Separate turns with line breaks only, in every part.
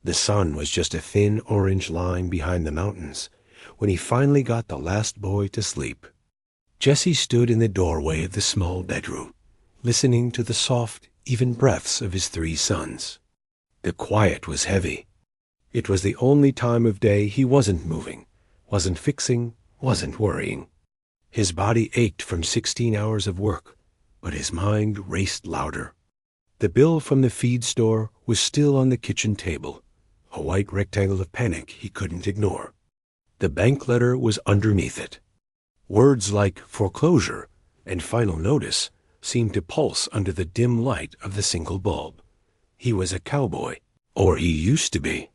The sun was just a thin orange line behind the mountains when he finally got the last boy to sleep. Jesse stood in the doorway of the small bedroom, listening to the soft, even breaths of his 3 sons. The quiet was heavy. It was the only time of day he wasn't moving, wasn't fixing, wasn't worrying. His body ached from 16 hours of work, but his mind raced louder. The bill from the feed store was still on the kitchen table, a white rectangle of panic he couldn't ignore. The bank letter was underneath it. Words like foreclosure and final notice seemed to pulse under the dim light of the single bulb. He was a cowboy, or he used to be.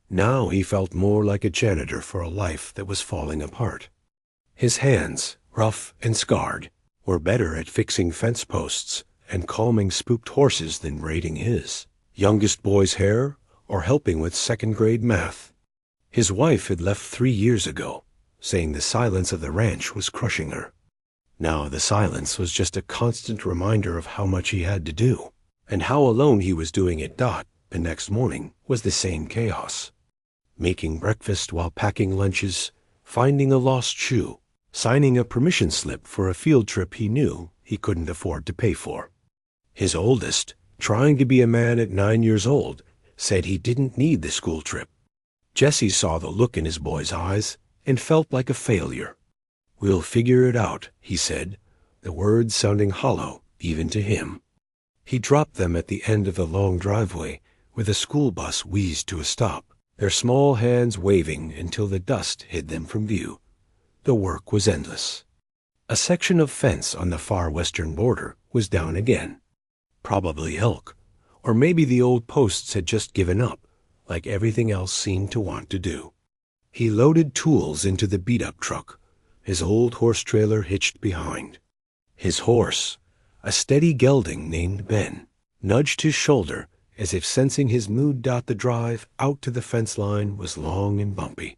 Now he felt more like a janitor for a life that was falling apart. His hands, rough and scarred, were better at fixing fence posts and calming spooked horses than braiding his youngest boy's hair or helping with second-grade math. His wife had left 3 years ago, saying the silence of the ranch was crushing her. Now the silence was just a constant reminder of how much he had to do, and how alone he was doing it. The next morning was the same chaos. Making breakfast while packing lunches, finding a lost shoe, signing a permission slip for a field trip he knew he couldn't afford to pay for. His oldest, trying to be a man at 9 years old, said he didn't need the school trip. Jesse saw the look in his boy's eyes and felt like a failure. "We'll figure it out," he said, the words sounding hollow even to him. He dropped them at the end of the long driveway where the school bus wheezed to a stop, their small hands waving until the dust hid them from view. The work was endless. A section of fence on the far western border was down again. Probably elk, or maybe the old posts had just given up, like everything else seemed to want to do. He loaded tools into the beat-up truck, his old horse trailer hitched behind. His horse, a steady gelding named Ben, nudged his shoulder as if sensing his mood. The drive out to the fence line was long and bumpy.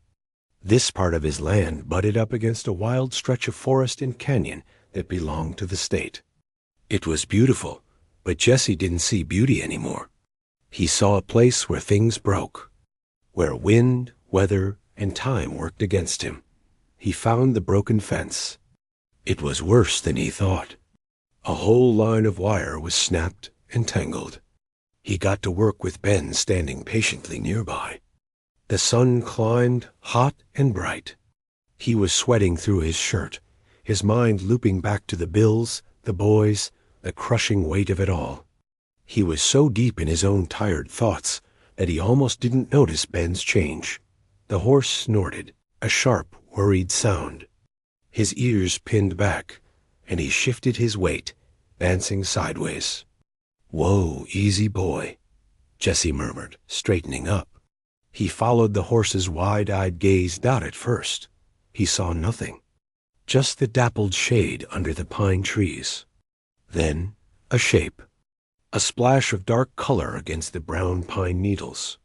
This part of his land butted up against a wild stretch of forest and canyon that belonged to the state. It was beautiful, but Jesse didn't see beauty anymore. He saw a place where things broke, where wind, weather, and time worked against him. He found the broken fence. It was worse than he thought. A whole line of wire was snapped and tangled. He got to work with Ben standing patiently nearby. The sun climbed, hot and bright. He was sweating through his shirt, his mind looping back to the bills, the boys, the crushing weight of it all. He was so deep in his own tired thoughts that he almost didn't notice Ben's change. The horse snorted, a sharp, worried sound. His ears pinned back, and he shifted his weight, dancing sideways. "Whoa, easy boy," Jesse murmured, straightening up. He followed the horse's wide-eyed gaze. At first, he saw nothing, just the dappled shade under the pine trees. Then, a shape, a splash of dark color against the brown pine needles.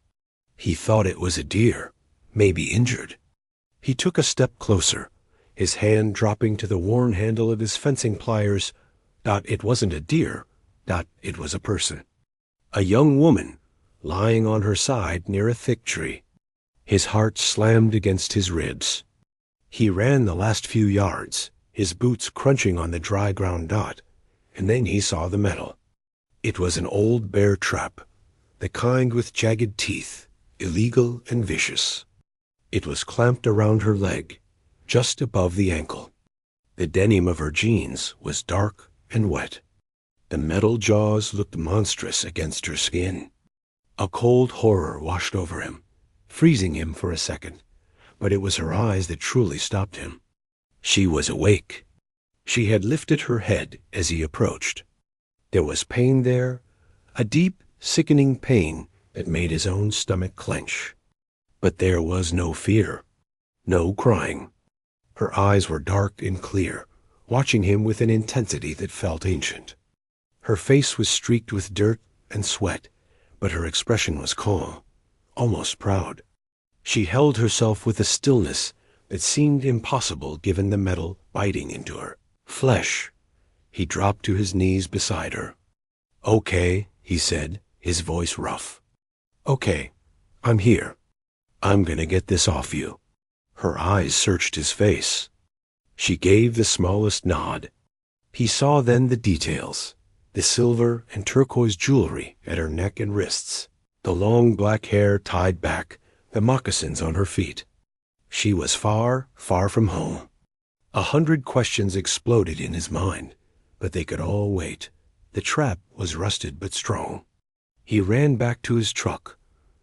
He thought it was a deer, maybe injured. He took a step closer, his hand dropping to the worn handle of his fencing pliers. It wasn't a deer. It was a person. A young woman, lying on her side near a thick tree. His heart slammed against his ribs. He ran the last few yards, his boots crunching on the dry ground. And then he saw the metal. It was an old bear trap, the kind with jagged teeth, illegal and vicious. It was clamped around her leg, just above the ankle. The denim of her jeans was dark and wet. The metal jaws looked monstrous against her skin. A cold horror washed over him, freezing him for a second, but it was her eyes that truly stopped him. She was awake. She had lifted her head as he approached. There was pain there, a deep, sickening pain that made his own stomach clench. But there was no fear, no crying. Her eyes were dark and clear, watching him with an intensity that felt ancient. Her face was streaked with dirt and sweat, but her expression was calm, almost proud. She held herself with a stillness that seemed impossible given the metal biting into her flesh. He dropped to his knees beside her. "Okay," he said, his voice rough. "Okay, I'm here. I'm gonna get this off you." Her eyes searched his face. She gave the smallest nod. He saw then the details, the silver and turquoise jewelry at her neck and wrists, the long black hair tied back, the moccasins on her feet. She was far, far from home. 100 questions exploded in his mind, but they could all wait. The trap was rusted but strong. He ran back to his truck,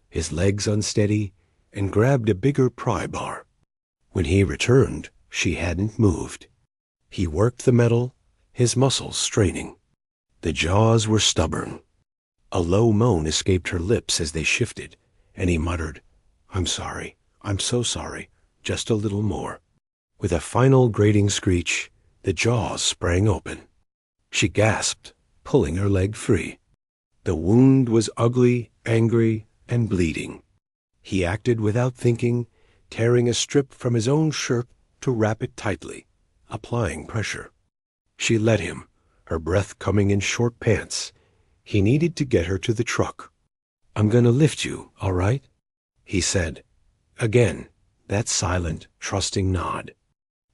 his legs unsteady, and grabbed a bigger pry bar. When he returned, she hadn't moved. He worked the metal, his muscles straining. The jaws were stubborn. A low moan escaped her lips as they shifted, and he muttered, "I'm sorry. I'm so sorry. Just a little more." With a final grating screech, the jaws sprang open. She gasped, pulling her leg free. The wound was ugly, angry, and bleeding. He acted without thinking, tearing a strip from his own shirt to wrap it tightly, applying pressure. She let him, her breath coming in short pants. He needed to get her to the truck. "I'm gonna lift you, all right?" he said. Again, that silent, trusting nod.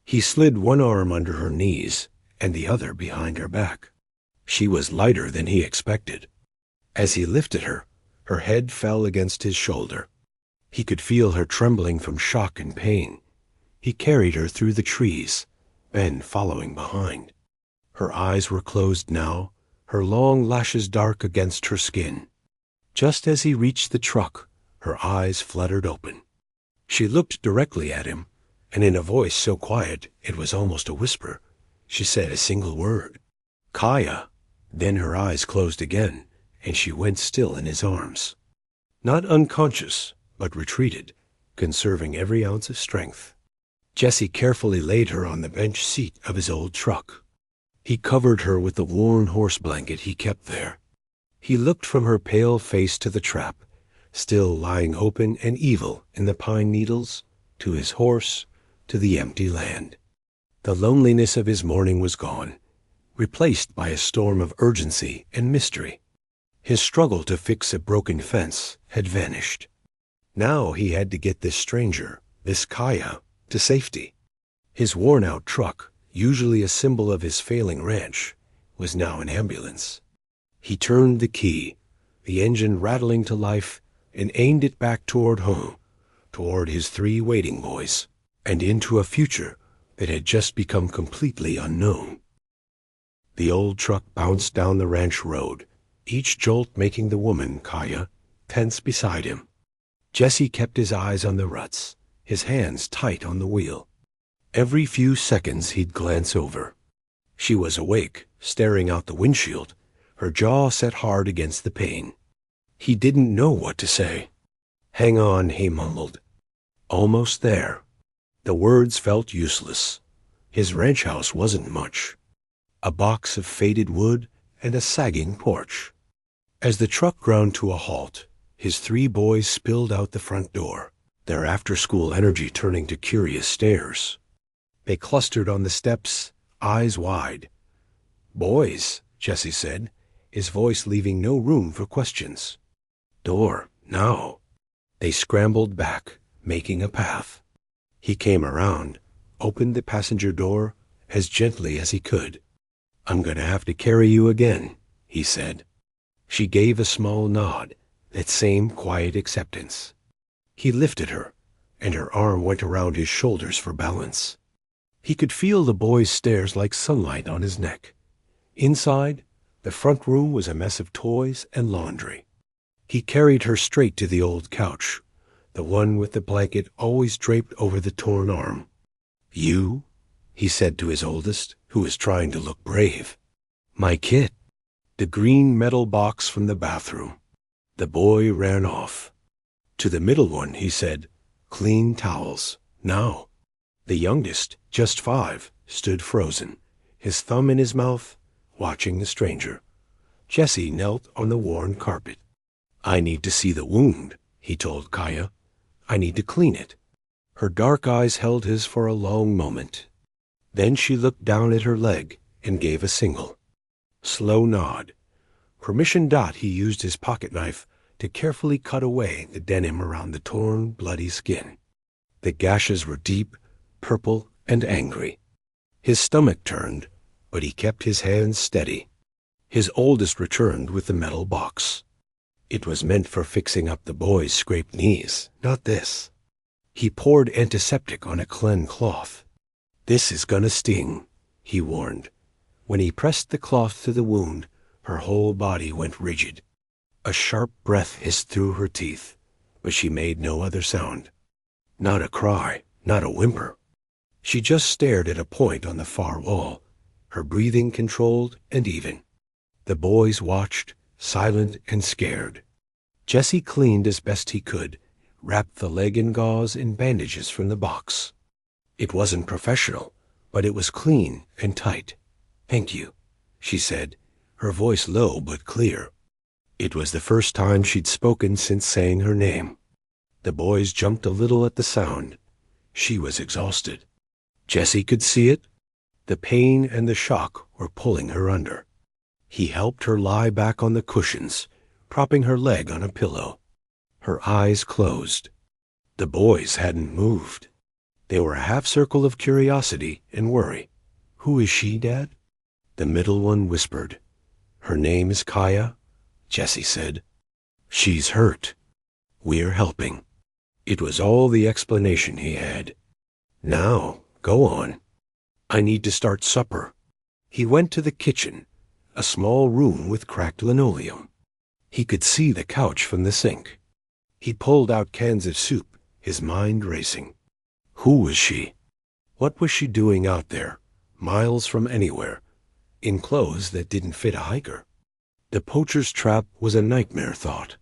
He slid one arm under her knees and the other behind her back. She was lighter than he expected. As he lifted her, her head fell against his shoulder. He could feel her trembling from shock and pain. He carried her through the trees, Ben following behind. Her eyes were closed now, her long lashes dark against her skin. Just as he reached the truck, her eyes fluttered open. She looked directly at him, and in a voice so quiet it was almost a whisper, she said a single word, "Kaya." Then her eyes closed again, and she went still in his arms. Not unconscious, but retreated, conserving every ounce of strength. Jesse carefully laid her on the bench seat of his old truck. He covered her with the worn horse blanket he kept there. He looked from her pale face to the trap, still lying open and evil in the pine needles, to his horse, to the empty land. The loneliness of his morning was gone, replaced by a storm of urgency and mystery. His struggle to fix a broken fence had vanished. Now he had to get this stranger, this Kaya, to safety. His worn-out truck, usually a symbol of his failing ranch, was now an ambulance. He turned the key, the engine rattling to life, and aimed it back toward home, toward his 3 waiting boys, and into a future that had just become completely unknown. The old truck bounced down the ranch road, each jolt making the woman, Kaya, tense beside him. Jesse kept his eyes on the ruts, his hands tight on the wheel. Every few seconds he'd glance over. She was awake, staring out the windshield, her jaw set hard against the pane. He didn't know what to say. "Hang on," he mumbled. "Almost there." The words felt useless. His ranch house wasn't much. A box of faded wood and a sagging porch. As the truck ground to a halt, his 3 boys spilled out the front door, their after-school energy turning to curious stares. They clustered on the steps, eyes wide. "Boys," Jesse said, his voice leaving no room for questions. "Door, now." They scrambled back, making a path. He came around, opened the passenger door as gently as he could. "I'm gonna have to carry you again," he said. She gave a small nod, that same quiet acceptance. He lifted her, and her arm went around his shoulders for balance. He could feel the boy's stares like sunlight on his neck. Inside, the front room was a mess of toys and laundry. He carried her straight to the old couch, the one with the blanket always draped over the torn arm. "You?" he said to his oldest, who was trying to look brave. "My kit." The green metal box from the bathroom. The boy ran off. To the middle one, he said, "Clean towels, now." The youngest, just 5, stood frozen, his thumb in his mouth, watching the stranger. Jesse knelt on the worn carpet. "I need to see the wound," he told Kaya. "I need to clean it." Her dark eyes held his for a long moment. Then she looked down at her leg and gave a single. Slow nod. Permission Dot he used his pocket knife to carefully cut away the denim around the torn, bloody skin. The gashes were deep, purple, and angry. His stomach turned, but he kept his hands steady. His oldest returned with the metal box. It was meant for fixing up the boy's scraped knees, not this. He poured antiseptic on a clean cloth. "This is gonna sting," he warned. When he pressed the cloth to the wound, her whole body went rigid. A sharp breath hissed through her teeth, but she made no other sound. Not a cry, not a whimper. She just stared at a point on the far wall, her breathing controlled and even. The boys watched, silent and scared. Jesse cleaned as best he could, wrapped the leg in gauze and bandages from the box. It wasn't professional, but it was clean and tight. "Thank you," she said, her voice low but clear. It was the first time she'd spoken since saying her name. The boys jumped a little at the sound. She was exhausted. Jesse could see it. The pain and the shock were pulling her under. He helped her lie back on the cushions, propping her leg on a pillow. Her eyes closed. The boys hadn't moved. They were a half-circle of curiosity and worry. "Who is she, Dad?" The middle one whispered. "Her name is Kaya," Jesse said. "She's hurt. We're helping." It was all the explanation he had. "Now, go on. I need to start supper." He went to the kitchen, a small room with cracked linoleum. He could see the couch from the sink. He pulled out cans of soup, his mind racing. Who was she? What was she doing out there, miles from anywhere, in clothes that didn't fit a hiker? The poacher's trap was a nightmare thought.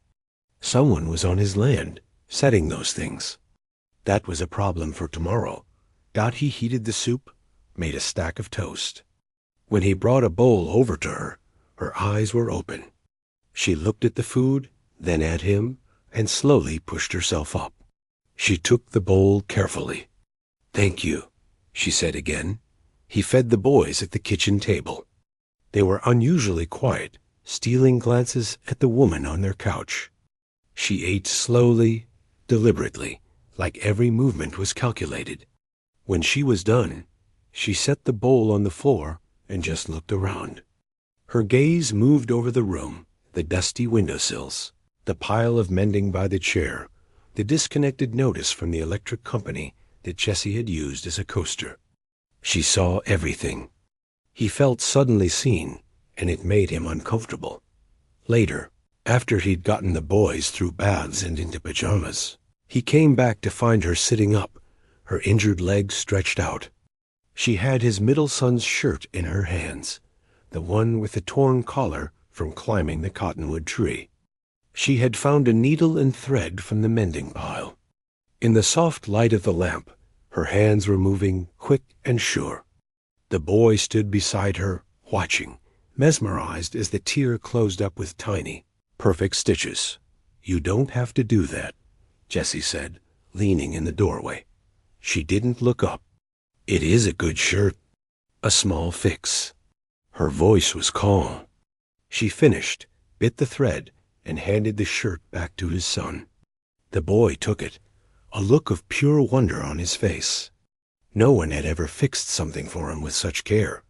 Someone was on his land, setting those things. That was a problem for tomorrow. He heated the soup, made a stack of toast. When he brought a bowl over to her, her eyes were open. She looked at the food, then at him, and slowly pushed herself up. She took the bowl carefully. "Thank you," she said again. He fed the boys at the kitchen table. They were unusually quiet, stealing glances at the woman on their couch. She ate slowly, deliberately, like every movement was calculated. When she was done, she set the bowl on the floor and just looked around. Her gaze moved over the room, the dusty windowsills, the pile of mending by the chair, the disconnected notice from the electric company that Jesse had used as a coaster. She saw everything. He felt suddenly seen, and it made him uncomfortable. Later, after he'd gotten the boys through baths and into pajamas, he came back to find her sitting up, her injured legs stretched out. She had his middle son's shirt in her hands, the one with the torn collar from climbing the cottonwood tree. She had found a needle and thread from the mending pile. In the soft light of the lamp, her hands were moving quick and sure. The boy stood beside her, watching, mesmerized as the tear closed up with tiny, perfect stitches. "You don't have to do that," Jesse said, leaning in the doorway. She didn't look up. "It is a good shirt. A small fix." Her voice was calm. She finished, bit the thread, and handed the shirt back to his son. The boy took it, a look of pure wonder on his face. No one had ever fixed something for him with such care.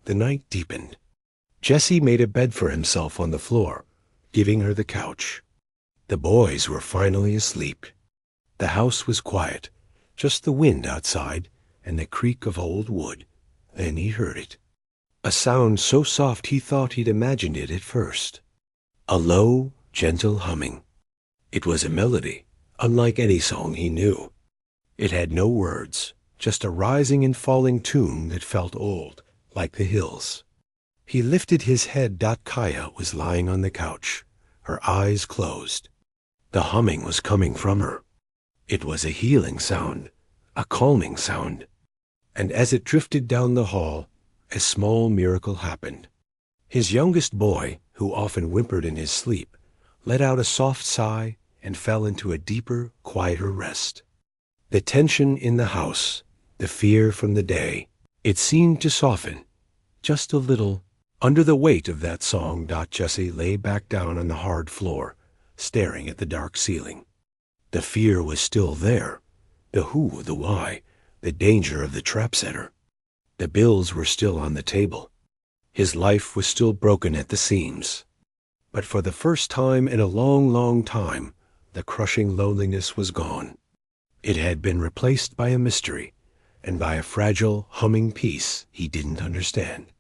The night deepened. Jesse made a bed for himself on the floor, giving her the couch. The boys were finally asleep. The house was quiet, just the wind outside and the creak of old wood. Then he heard it. A sound so soft he thought he'd imagined it at first. A low, gentle humming. It was a melody, unlike any song he knew. It had no words, just a rising and falling tune that felt old, like the hills. He lifted his head. Kaya was lying on the couch, her eyes closed. The humming was coming from her. It was a healing sound, a calming sound. And as it drifted down the hall, a small miracle happened. His youngest boy, who often whimpered in his sleep, let out a soft sigh and fell into a deeper, quieter rest. The tension in the house, the fear from the day, it seemed to soften, just a little, under the weight of that song. Jesse lay back down on the hard floor, staring at the dark ceiling. The fear was still there. The who, the why, the danger of the trap setter. The bills were still on the table. His life was still broken at the seams. But for the first time in a long, long time, the crushing loneliness was gone. It had been replaced by a mystery, and by a fragile, humming peace he didn't understand.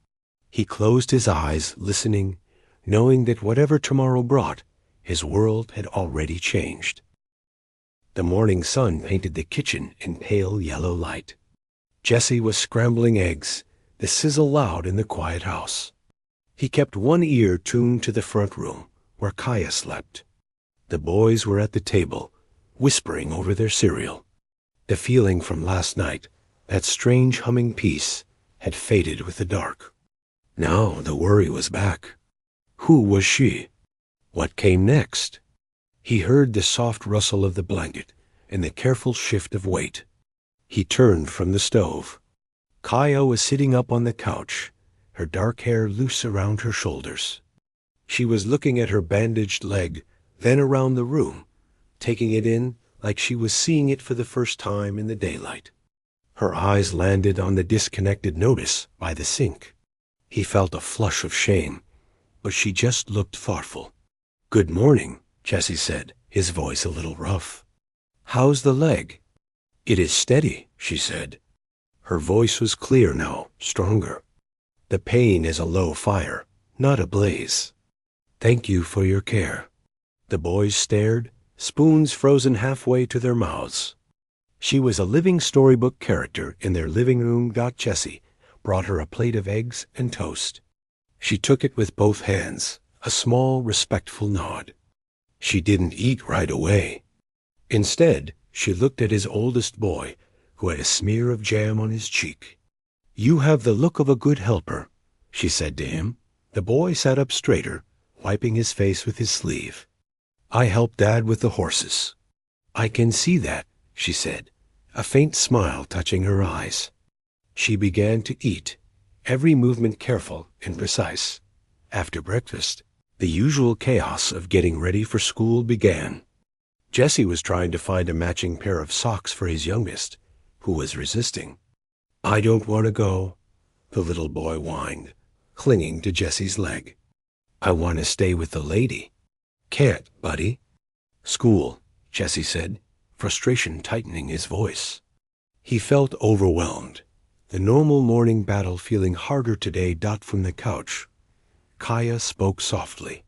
He closed his eyes, listening, knowing that whatever tomorrow brought, his world had already changed. The morning sun painted the kitchen in pale yellow light. Jesse was scrambling eggs, the sizzle loud in the quiet house. He kept one ear tuned to the front room, where Kaya slept. The boys were at the table, whispering over their cereal. The feeling from last night, that strange humming peace, had faded with the dark. Now the worry was back. Who was she? What came next? He heard the soft rustle of the blanket and the careful shift of weight. He turned from the stove. Kaya was sitting up on the couch, her dark hair loose around her shoulders. She was looking at her bandaged leg, then around the room, taking it in like she was seeing it for the first time in the daylight. Her eyes landed on the disconnected notice by the sink. He felt a flush of shame, but she just looked thoughtful. "Good morning," Jesse said, his voice a little rough. "How's the leg?" "It is steady," she said. Her voice was clear now, stronger. "The pain is a low fire, not a blaze. Thank you for your care." The boys stared, spoons frozen halfway to their mouths. She was a living storybook character in their living room. Jessie brought her a plate of eggs and toast. She took it with both hands, a small, respectful nod. She didn't eat right away. Instead, she looked at his oldest boy, who had a smear of jam on his cheek. "You have the look of a good helper," she said to him. The boy sat up straighter, wiping his face with his sleeve. "I help Dad with the horses." "I can see that," she said, a faint smile touching her eyes. She began to eat, every movement careful and precise. After breakfast, the usual chaos of getting ready for school began. Jesse was trying to find a matching pair of socks for his youngest, who was resisting. "I don't want to go," the little boy whined, clinging to Jesse's leg. "I want to stay with the lady." "Can't, buddy." "School," Jesse said, frustration tightening his voice. He felt overwhelmed, the normal morning battle feeling harder today. From the couch, Kaya spoke softly.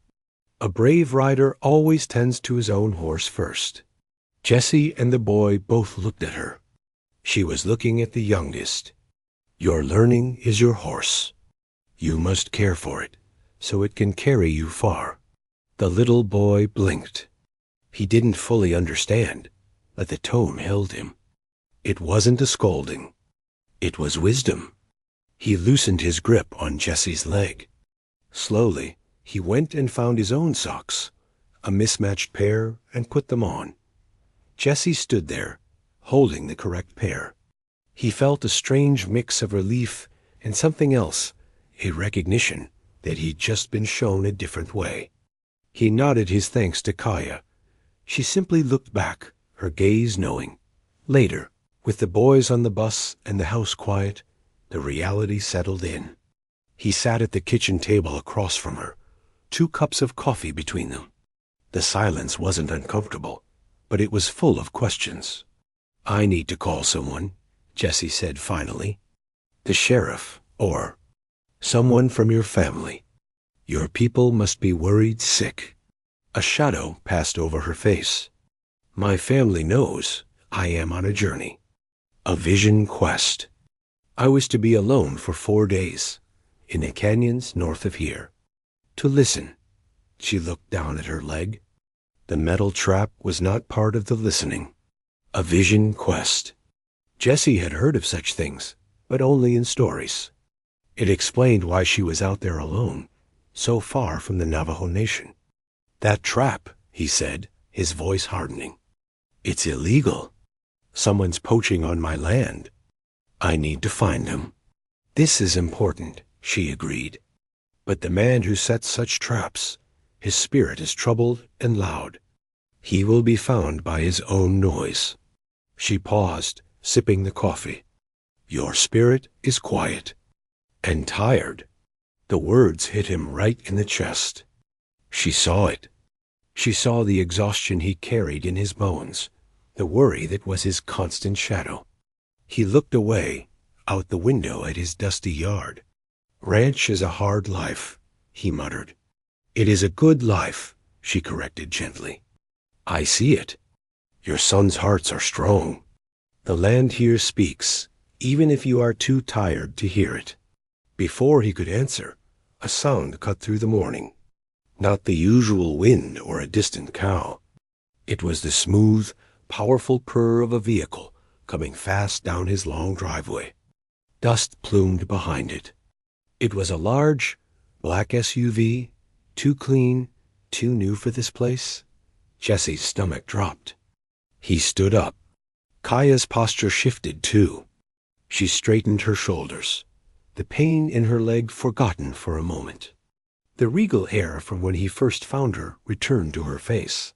"A brave rider always tends to his own horse first." Jesse and the boy both looked at her. She was looking at the youngest. "Your learning is your horse. You must care for it, so it can carry you far." The little boy blinked. He didn't fully understand, but the tone held him. It wasn't a scolding. It was wisdom. He loosened his grip on Jesse's leg. Slowly, he went and found his own socks, a mismatched pair, and put them on. Jesse stood there, holding the correct pair. He felt a strange mix of relief and something else, a recognition that he'd just been shown a different way. He nodded his thanks to Kaya. She simply looked back, her gaze knowing. Later, with the boys on the bus and the house quiet, the reality settled in. He sat at the kitchen table across from her, 2 cups of coffee between them. The silence wasn't uncomfortable, but it was full of questions. "I need to call someone," Jesse said finally. "The sheriff, or someone from your family. Your people must be worried sick." A shadow passed over her face. "My family knows I am on a journey, a vision quest. I was to be alone for 4 days, in the canyons north of here. To listen." She looked down at her leg. The metal trap was not part of the listening. A vision quest. Jesse had heard of such things, but only in stories. It explained why she was out there alone, so far from the Navajo nation. "That trap," he said, his voice hardening. "It's illegal. Someone's poaching on my land. I need to find him." "This is important," she agreed. "But the man who sets such traps, his spirit is troubled and loud. He will be found by his own noise. She paused, sipping the coffee. Your spirit is quiet and tired. The words hit him right in the chest. She saw it. She saw the exhaustion he carried in his bones, the worry that was his constant shadow. He looked away, out the window at his dusty yard. Ranch is a hard life, he muttered. It is a good life, she corrected gently. I see it. Your sons' hearts are strong. The land here speaks, even if you are too tired to hear it. Before he could answer, a sound cut through the morning. Not the usual wind or a distant cow. It was the smooth, powerful purr of a vehicle coming fast down his long driveway. Dust plumed behind it. It was a large, black SUV, too clean, too new for this place. Jesse's stomach dropped. He stood up. Kaya's posture shifted too. She straightened her shoulders, the pain in her leg forgotten for a moment. The regal air from when he first found her returned to her face.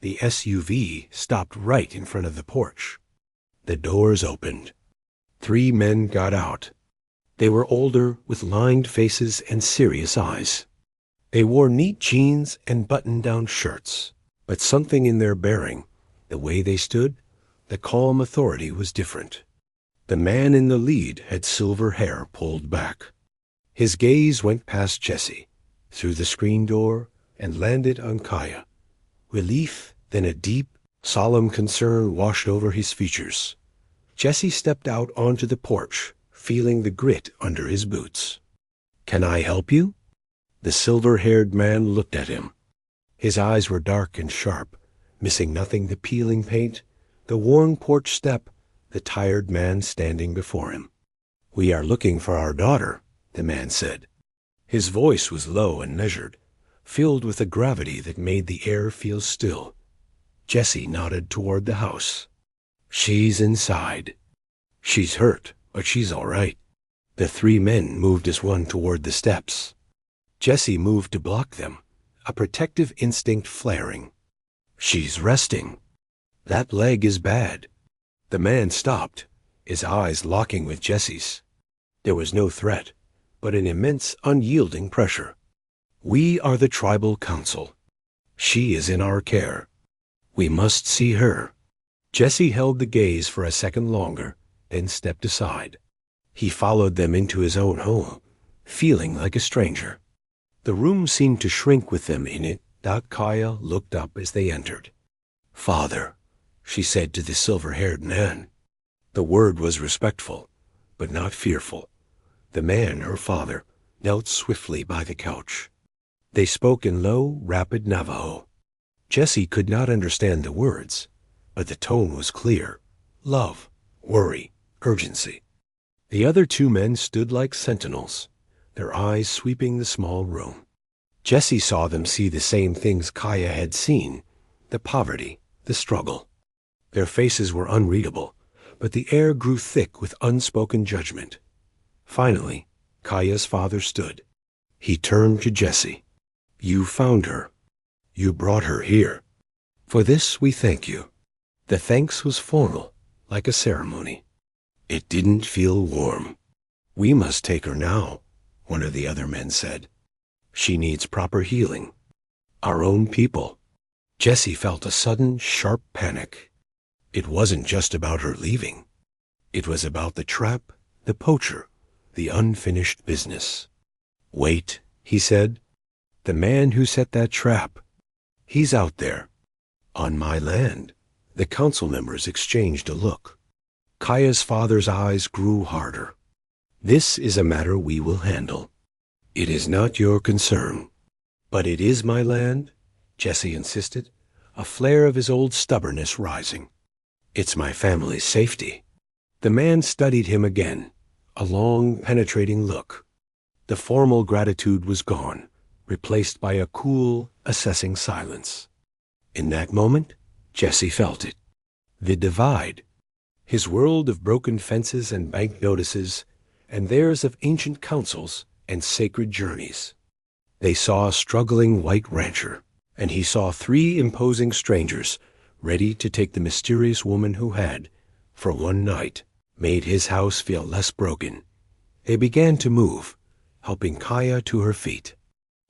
The SUV stopped right in front of the porch. The doors opened. 3 men got out. They were older, with lined faces and serious eyes. They wore neat jeans and button-down shirts, but something in their bearing, the way they stood, the calm authority was different. The man in the lead had silver hair pulled back. His gaze went past Jesse, through the screen door, and landed on Kaya. Relief, then a deep, solemn concern washed over his features. Jesse stepped out onto the porch, feeling the grit under his boots. Can I help you? The silver-haired man looked at him. His eyes were dark and sharp, missing nothing the peeling paint, the worn porch step, the tired man standing before him. We are looking for our daughter, the man said. His voice was low and measured, filled with a gravity that made the air feel still. Jesse nodded toward the house. She's inside. She's hurt, but she's all right. The 3 men moved as one toward the steps. Jesse moved to block them, a protective instinct flaring. She's resting. That leg is bad. The man stopped, his eyes locking with Jesse's. There was no threat, but an immense, unyielding pressure. We are the tribal council. She is in our care. We must see her. Jesse held the gaze for a second longer, then stepped aside. He followed them into his own home, feeling like a stranger. The room seemed to shrink with them in it. Kaya looked up as they entered. Father, she said to the silver-haired man. The word was respectful, but not fearful. The man, her father, knelt swiftly by the couch. They spoke in low, rapid Navajo. Jesse could not understand the words, but the tone was clear. Love, worry, urgency. The other 2 men stood like sentinels, their eyes sweeping the small room. Jesse saw them see the same things Kaya had seen, the poverty, the struggle. Their faces were unreadable, but the air grew thick with unspoken judgment. Finally, Kaya's father stood. He turned to Jesse. You found her. You brought her here. For this we thank you. The thanks was formal, like a ceremony. It didn't feel warm. We must take her now, one of the other men said. She needs proper healing. Our own people. Jesse felt a sudden, sharp panic. It wasn't just about her leaving. It was about the trap, the poacher, the unfinished business. Wait, he said. The man who set that trap. He's out there. On my land. The council members exchanged a look. Kaya's father's eyes grew harder. This is a matter we will handle. It is not your concern. But it is my land, Jesse insisted, a flare of his old stubbornness rising. It's my family's safety. The man studied him again, a long, penetrating look. The formal gratitude was gone, replaced by a cool, assessing silence. In that moment, Jesse felt it. The divide. His world of broken fences and bank notices, and theirs of ancient councils and sacred journeys. They saw a struggling white rancher, and he saw 3 imposing strangers ready to take the mysterious woman who had, for one night, made his house feel less broken. They began to move, helping Kaya to her feet.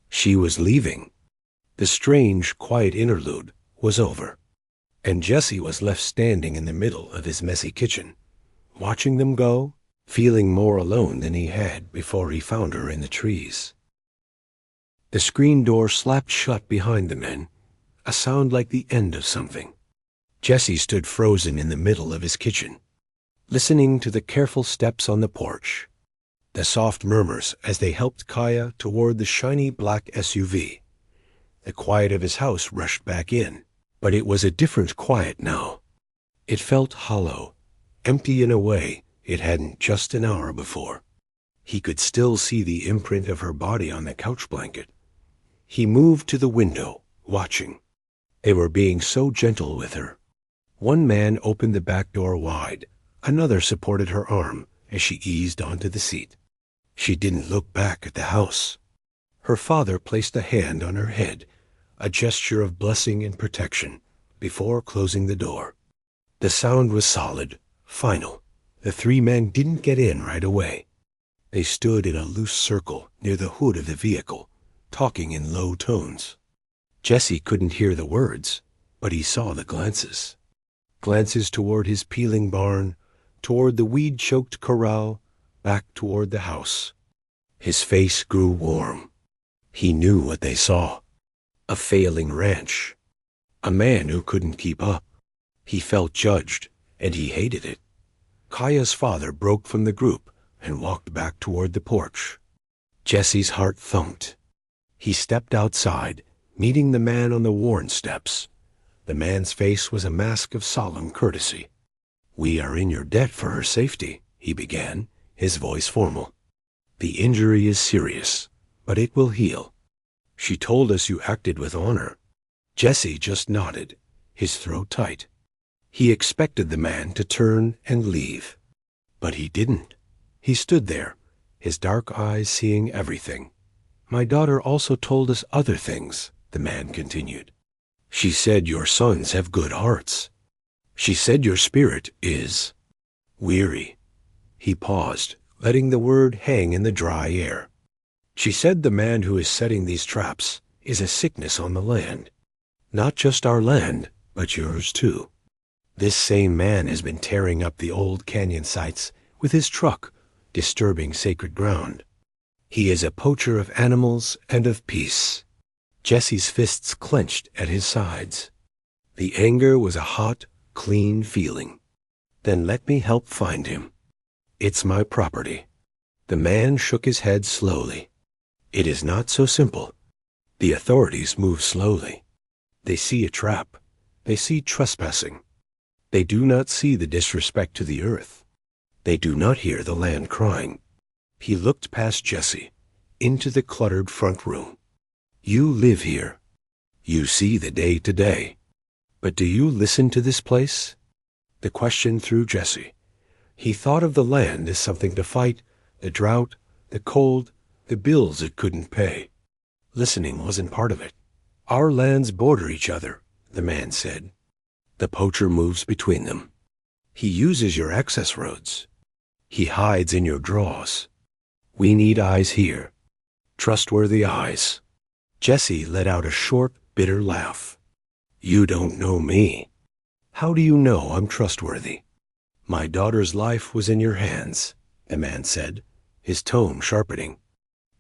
She was leaving. The strange, quiet interlude was over, and Jesse was left standing in the middle of his messy kitchen, watching them go, feeling more alone than he had before he found her in the trees. The screen door slapped shut behind the men, a sound like the end of something. Jesse stood frozen in the middle of his kitchen, listening to the careful steps on the porch, the soft murmurs as they helped Kaya toward the shiny black SUV. The quiet of his house rushed back in, but it was a different quiet now. It felt hollow, empty in a way it hadn't just an hour before. He could still see the imprint of her body on the couch blanket. He moved to the window, watching. They were being so gentle with her. One man opened the back door wide. Another supported her arm as she eased onto the seat. She didn't look back at the house. Her father placed a hand on her head, a gesture of blessing and protection, before closing the door. The sound was solid, final. The 3 men didn't get in right away. They stood in a loose circle near the hood of the vehicle, talking in low tones. Jesse couldn't hear the words, but he saw the glances. Glances toward his peeling barn, toward the weed-choked corral, back toward the house. His face grew warm. He knew what they saw. A failing ranch. A man who couldn't keep up. He felt judged, and he hated it. Kaya's father broke from the group and walked back toward the porch. Jesse's heart thumped. He stepped outside, meeting the man on the worn steps. The man's face was a mask of solemn courtesy. "We are in your debt for her safety," he began, his voice formal. "The injury is serious, but it will heal. She told us you acted with honor." Jesse just nodded, his throat tight. He expected the man to turn and leave, but he didn't. He stood there, his dark eyes seeing everything. "My daughter also told us other things," the man continued. "She said your sons have good hearts. She said your spirit is weary." He paused, letting the word hang in the dry air. "She said the man who is setting these traps is a sickness on the land. Not just our land, but yours too. This same man has been tearing up the old canyon sites with his truck, disturbing sacred ground. He is a poacher of animals and of peace." Jesse's fists clenched at his sides. The anger was a hot, clean feeling. "Then let me help find him. It's my property." The man shook his head slowly. "It is not so simple. The authorities move slowly. They see a trap. They see trespassing. They do not see the disrespect to the earth. They do not hear the land crying." He looked past Jesse, into the cluttered front room. "You live here. You see the day-to-day. But do you listen to this place?" The question threw Jesse. He thought of the land as something to fight, the drought, the cold, the bills it couldn't pay. Listening wasn't part of it. "Our lands border each other," the man said. "The poacher moves between them. He uses your access roads. He hides in your draws. We need eyes here. Trustworthy eyes." Jesse let out a short, bitter laugh. "You don't know me. How do you know I'm trustworthy?" "My daughter's life was in your hands," the man said, his tone sharpening.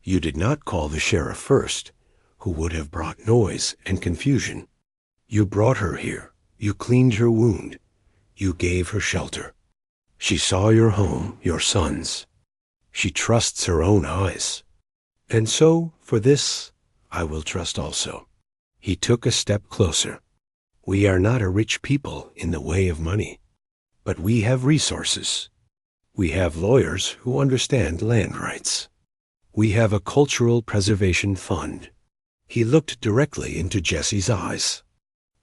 "You did not call the sheriff first, who would have brought noise and confusion. You brought her here. You cleaned her wound. You gave her shelter. She saw your home, your sons. She trusts her own eyes. And so, for this, I will trust also." He took a step closer. "We are not a rich people in the way of money, but we have resources. We have lawyers who understand land rights. We have a cultural preservation fund." He looked directly into Jesse's eyes.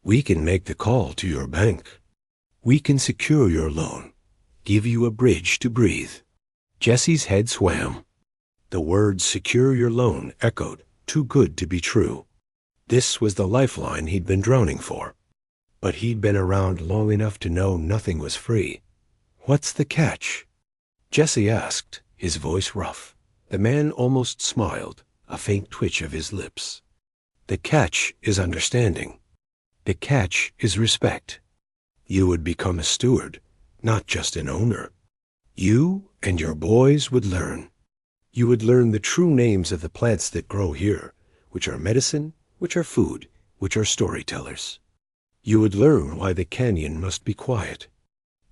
"We can make the call to your bank. We can secure your loan, give you a bridge to breathe." Jesse's head swam. The words "secure your loan" echoed, too good to be true. This was the lifeline he'd been drowning for. But he'd been around long enough to know nothing was free. "What's the catch?" Jesse asked, his voice rough. The man almost smiled, a faint twitch of his lips. "The catch is understanding. The catch is respect. You would become a steward, not just an owner. You and your boys would learn. You would learn the true names of the plants that grow here, which are medicine, which are food, which are storytellers. You would learn why the canyon must be quiet.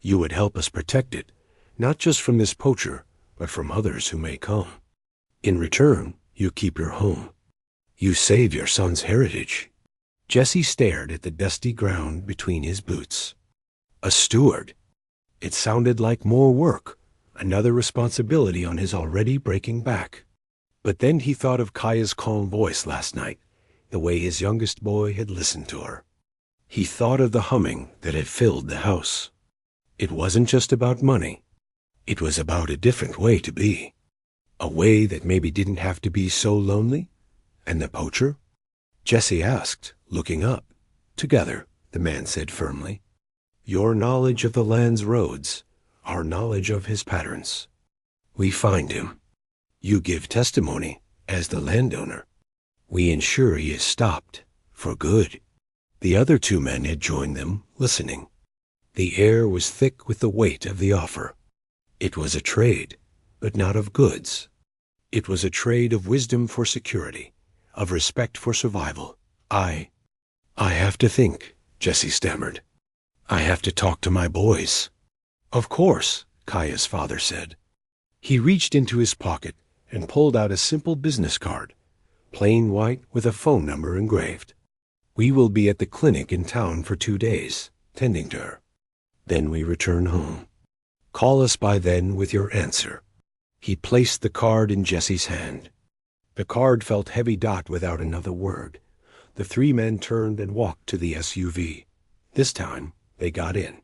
You would help us protect it, not just from this poacher, but from others who may come. In return, you keep your home. You save your son's heritage." Jesse stared at the dusty ground between his boots. A steward. It sounded like more work, another responsibility on his already breaking back. But then he thought of Kaya's calm voice last night, the way his youngest boy had listened to her. He thought of the humming that had filled the house. It wasn't just about money. It was about a different way to be. A way that maybe didn't have to be so lonely. And the poacher? Jesse asked, looking up. "Together," the man said firmly. "Your knowledge of the land's roads, our knowledge of his patterns. We find him. You give testimony as the landowner. We ensure he is stopped, for good." The other two men had joined them, listening. The air was thick with the weight of the offer. It was a trade, but not of goods. It was a trade of wisdom for security, of respect for survival. I have to think," Jesse stammered. "I have to talk to my boys." "Of course," Kaya's father said. He reached into his pocket and pulled out a simple business card, plain white with a phone number engraved. "We will be at the clinic in town for 2 days, tending to her. Then we return home. Call us by then with your answer." He placed the card in Jesse's hand. The card felt heavy without another word. The three men turned and walked to the SUV. This time, they got in.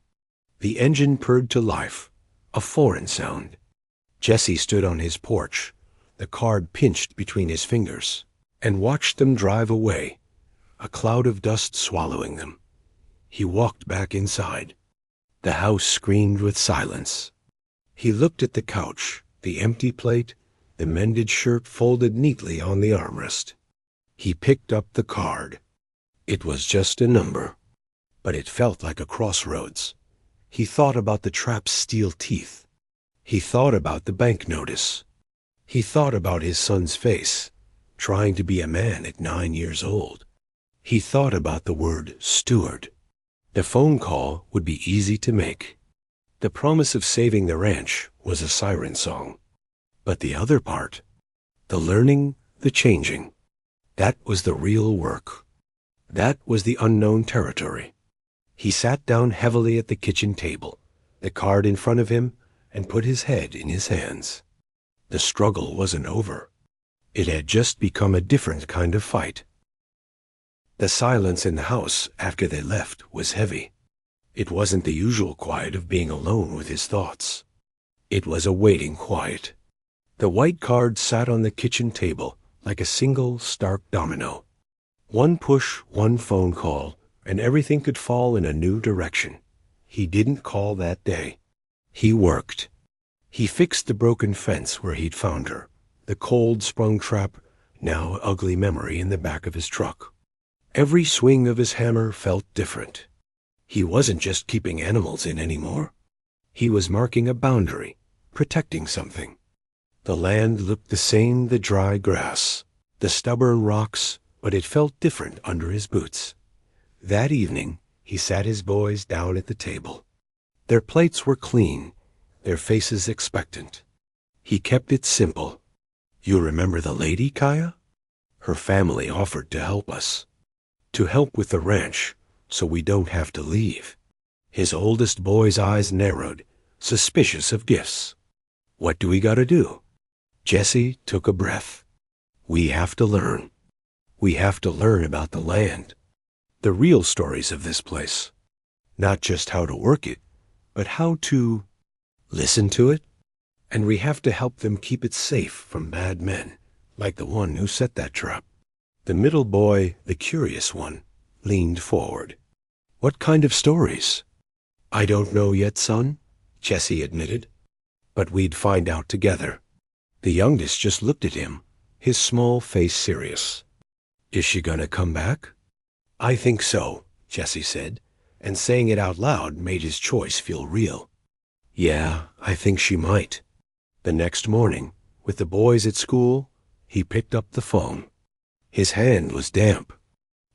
The engine purred to life, a foreign sound. Jesse stood on his porch, the card pinched between his fingers, and watched them drive away, a cloud of dust swallowing them. He walked back inside. The house screamed with silence. He looked at the couch, the empty plate, the mended shirt folded neatly on the armrest. He picked up the card. It was just a number, but it felt like a crossroads. He thought about the trap's steel teeth. He thought about the bank notice. He thought about his son's face, trying to be a man at 9 years old. He thought about the word steward. The phone call would be easy to make. The promise of saving the ranch was a siren song. But the other part, the learning, the changing, that was the real work. That was the unknown territory. He sat down heavily at the kitchen table, the card in front of him, and put his head in his hands. The struggle wasn't over. It had just become a different kind of fight. The silence in the house after they left was heavy. It wasn't the usual quiet of being alone with his thoughts. It was a waiting quiet. The white card sat on the kitchen table like a single stark domino. One push, one phone call, and everything could fall in a new direction. He didn't call that day. He worked. He fixed the broken fence where he'd found her, the cold-sprung trap, now an ugly memory in the back of his truck. Every swing of his hammer felt different. He wasn't just keeping animals in anymore. He was marking a boundary, protecting something. The land looked the same, the dry grass, the stubborn rocks, but it felt different under his boots. That evening, he sat his boys down at the table. Their plates were clean, their faces expectant. He kept it simple. "You remember the lady, Kaya? Her family offered to help us. To help with the ranch, so we don't have to leave." His oldest boy's eyes narrowed, suspicious of gifts. "What do we gotta do?" Jesse took a breath. "We have to learn. We have to learn about the land. The real stories of this place. Not just how to work it, but how to listen to it. And we have to help them keep it safe from bad men, like the one who set that trap." The middle boy, the curious one, leaned forward. "What kind of stories?" "I don't know yet, son," Jesse admitted. "But we'd find out together." The youngest just looked at him, his small face serious. "Is she gonna come back?" "I think so," Jesse said, and saying it out loud made his choice feel real. "Yeah, I think she might." The next morning, with the boys at school, he picked up the phone. His hand was damp.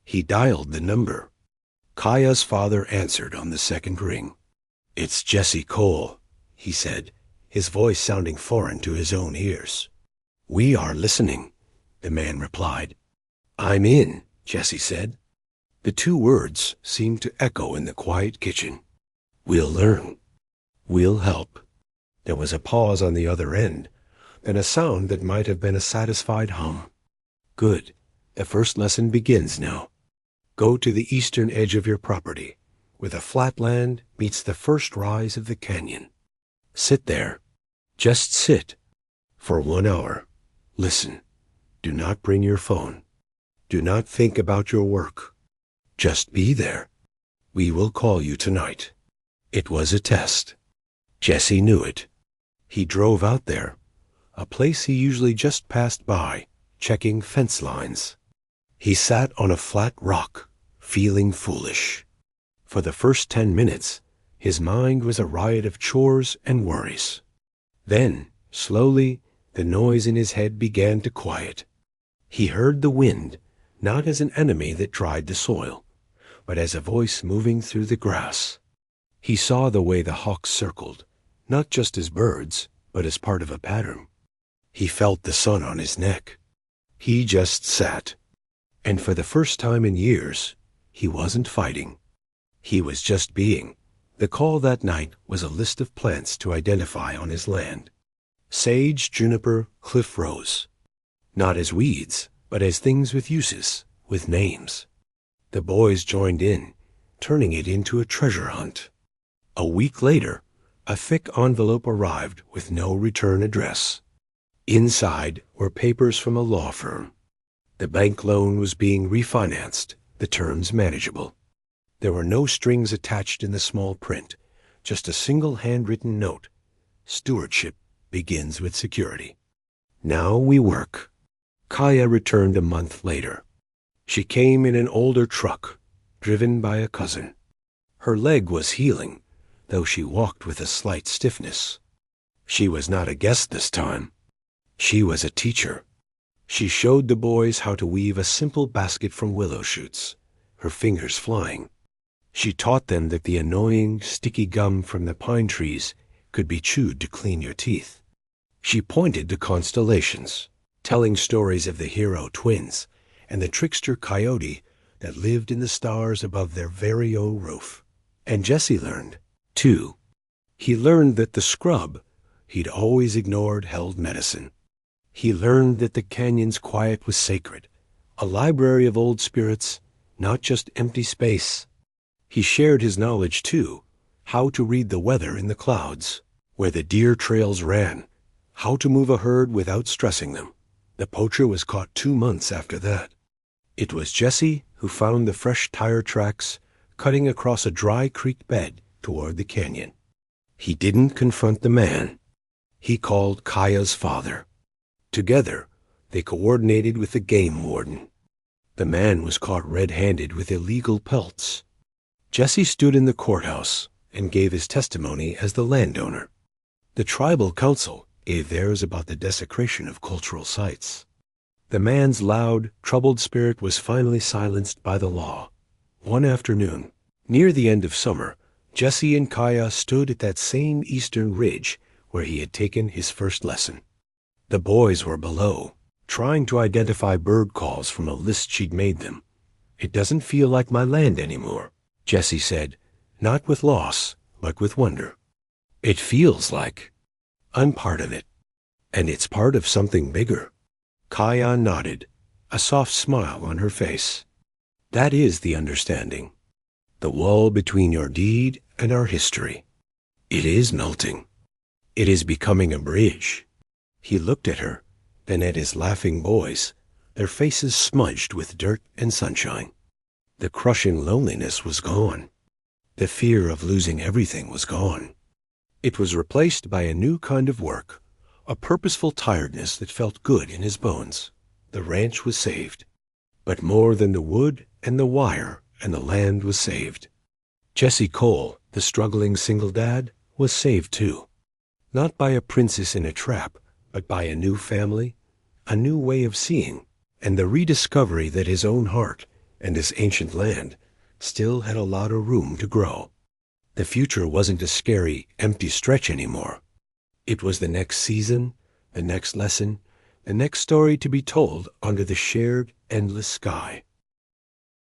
He dialed the number. Kaya's father answered on the second ring. "It's Jesse Cole," he said, his voice sounding foreign to his own ears. "We are listening," the man replied. "I'm in," Jesse said. The two words seemed to echo in the quiet kitchen. "We'll learn. We'll help." There was a pause on the other end, then a sound that might have been a satisfied hum. "Good. The first lesson begins now. Go to the eastern edge of your property, where the flat land meets the first rise of the canyon. Sit there. Just sit. For 1 hour. Listen. Do not bring your phone. Do not think about your work. Just be there. We will call you tonight." It was a test. Jesse knew it. He drove out there, a place he usually just passed by, checking fence lines. He sat on a flat rock, feeling foolish. For the first 10 minutes, his mind was a riot of chores and worries. Then, slowly, the noise in his head began to quiet. He heard the wind, not as an enemy that tried the soil, but as a voice moving through the grass. He saw the way the hawks circled, not just as birds, but as part of a pattern. He felt the sun on his neck. He just sat. And for the first time in years, he wasn't fighting. He was just being. The call that night was a list of plants to identify on his land. Sage, juniper, cliff rose. Not as weeds, but as things with uses, with names. The boys joined in, turning it into a treasure hunt. A week later, a thick envelope arrived with no return address. Inside were papers from a law firm. The bank loan was being refinanced, the terms manageable. There were no strings attached in the small print, just a single handwritten note. Stewardship begins with security. Now we work. Kaya returned a month later. She came in an older truck, driven by a cousin. Her leg was healing, though she walked with a slight stiffness. She was not a guest this time. She was a teacher. She showed the boys how to weave a simple basket from willow shoots, her fingers flying. She taught them that the annoying, sticky gum from the pine trees could be chewed to clean your teeth. She pointed to constellations, telling stories of the hero twins and the trickster coyote that lived in the stars above their very own roof. And Jesse learned, too. He learned that the scrub he'd always ignored held medicine. He learned that the canyon's quiet was sacred, a library of old spirits, not just empty space. He shared his knowledge, too, how to read the weather in the clouds, where the deer trails ran, how to move a herd without stressing them. The poacher was caught 2 months after that. It was Jesse who found the fresh tire tracks cutting across a dry creek bed toward the canyon. He didn't confront the man. He called Kaya's father. Together, they coordinated with the game warden. The man was caught red-handed with illegal pelts. Jesse stood in the courthouse and gave his testimony as the landowner. The tribal council gave theirs about the desecration of cultural sites. The man's loud, troubled spirit was finally silenced by the law. One afternoon, near the end of summer, Jesse and Kaya stood at that same eastern ridge where he had taken his first lesson. The boys were below, trying to identify bird calls from a list she'd made them. "It doesn't feel like my land anymore," Jesse said, not with loss, but with wonder. "It feels like I'm part of it, and it's part of something bigger." Kaya nodded, a soft smile on her face. "That is the understanding. The wall between your deed and our history. It is melting. It is becoming a bridge." He looked at her, then at his laughing boys, their faces smudged with dirt and sunshine. The crushing loneliness was gone. The fear of losing everything was gone. It was replaced by a new kind of work, a purposeful tiredness that felt good in his bones. The ranch was saved. But more than the wood and the wire and the land was saved. Jesse Cole, the struggling single dad, was saved too. Not by a princess in a trap, but by a new family, a new way of seeing, and the rediscovery that his own heart and his ancient land still had a lot of room to grow. The future wasn't a scary, empty stretch anymore. It was the next season, the next lesson, the next story to be told under the shared, endless sky.